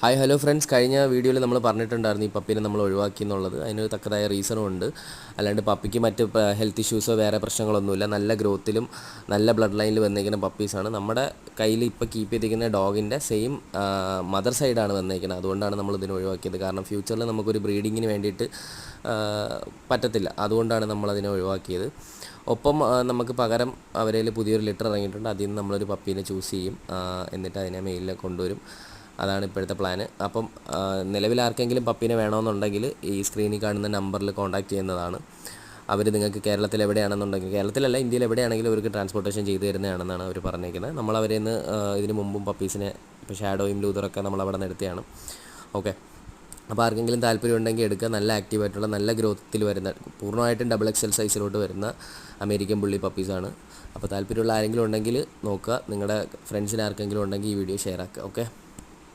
Hi hello friends, കഴിഞ്ഞ വീഡിയോയിൽ നമ്മൾ പറഞ്ഞിട്ടുണ്ടായിരുന്നു ഈ പപ്പീനെ നമ്മൾ ഒഴിവാക്കി എന്നുള്ളത്. അതിന് തക്കതായ റീസണും ഉണ്ട്. അല്ലാണ്ട് പപ്പിക്ക് മറ്റ് ഹെൽത്ത് ഇഷ്യൂസോ വേറെ പ്രശ്നങ്ങളൊന്നുമില്ല. നല്ല ഗ്രോത്തിലും നല്ല ബ്ലഡ് ലൈനിൽ വന്നിരിക്കുന്ന പപ്പീസാണ്. നമ്മുടെ കയ്യിൽ ഇപ്പോൾ കീപ്പ് ചെയ്തിരിക്കുന്ന ഡോഗിൻ്റെ സെയിം മദർ സൈഡാണ് വന്നിരിക്കുന്നത്. അതുകൊണ്ടാണ് നമ്മൾ ഇതിനെ ഒഴിവാക്കിയത്. കാരണം ഫ്യൂച്ചറിൽ നമുക്കൊരു ബ്രീഡിങ്ങിന് വേണ്ടിയിട്ട് പറ്റത്തില്ല. അതുകൊണ്ടാണ് നമ്മളതിനെ ഒഴിവാക്കിയത്. ഒപ്പം നമുക്ക് പകരം അവരേൽ പുതിയൊരു ലിറ്റർ ഇറങ്ങിയിട്ടുണ്ട്. അതിൽ നിന്ന് നമ്മളൊരു പപ്പീനെ ചൂസ് ചെയ്യും. എന്നിട്ട് അതിനെ മെയിലിൽ കൊണ്ടുവരും. അതാണ് ഇപ്പോഴത്തെ പ്ലാന്. അപ്പം നിലവിൽ ആർക്കെങ്കിലും പപ്പീനെ വേണമെന്നുണ്ടെങ്കിൽ ഈ സ്ക്രീനിൽ കാണുന്ന നമ്പറിൽ കോൺടാക്റ്റ് ചെയ്യുന്നതാണ്. അവർ നിങ്ങൾക്ക് കേരളത്തിൽ എവിടെയാണെന്നുണ്ടെങ്കിൽ, കേരളത്തിലല്ല ഇന്ത്യയിൽ എവിടെയാണെങ്കിലും അവർക്ക് ട്രാൻസ്പോർട്ടേഷൻ ചെയ്തു തരുന്നതാണെന്നാണ് അവർ പറഞ്ഞേക്കുന്നത്. നമ്മൾ അവരെ നിന്ന് ഇതിന് മുമ്പും പപ്പീസിനെ ഇപ്പോൾ ഷാഡോയും ലൂതറൊക്കെ നമ്മൾ അവിടെ നിന്ന് എടുത്തതാണ്. ഓക്കെ, അപ്പോൾ ആർക്കെങ്കിലും താല്പര്യം ഉണ്ടെങ്കിൽ എടുക്കുക. നല്ല ആക്റ്റീവായിട്ടുള്ള നല്ല ഗ്രോത്തിൽ വരുന്ന പൂർണ്ണമായിട്ടും XXL സൈസിലോട്ട് വരുന്ന അമേരിക്കൻ ബുള്ളി പപ്പീസാണ്. അപ്പോൾ താല്പര്യമുള്ള ആരെങ്കിലും ഉണ്ടെങ്കിൽ നോക്കുക. നിങ്ങളുടെ ഫ്രണ്ട്സിന് ആർക്കെങ്കിലും ഉണ്ടെങ്കിൽ ഈ വീഡിയോ ഷെയർ ആക്കുക. ഓക്കെ.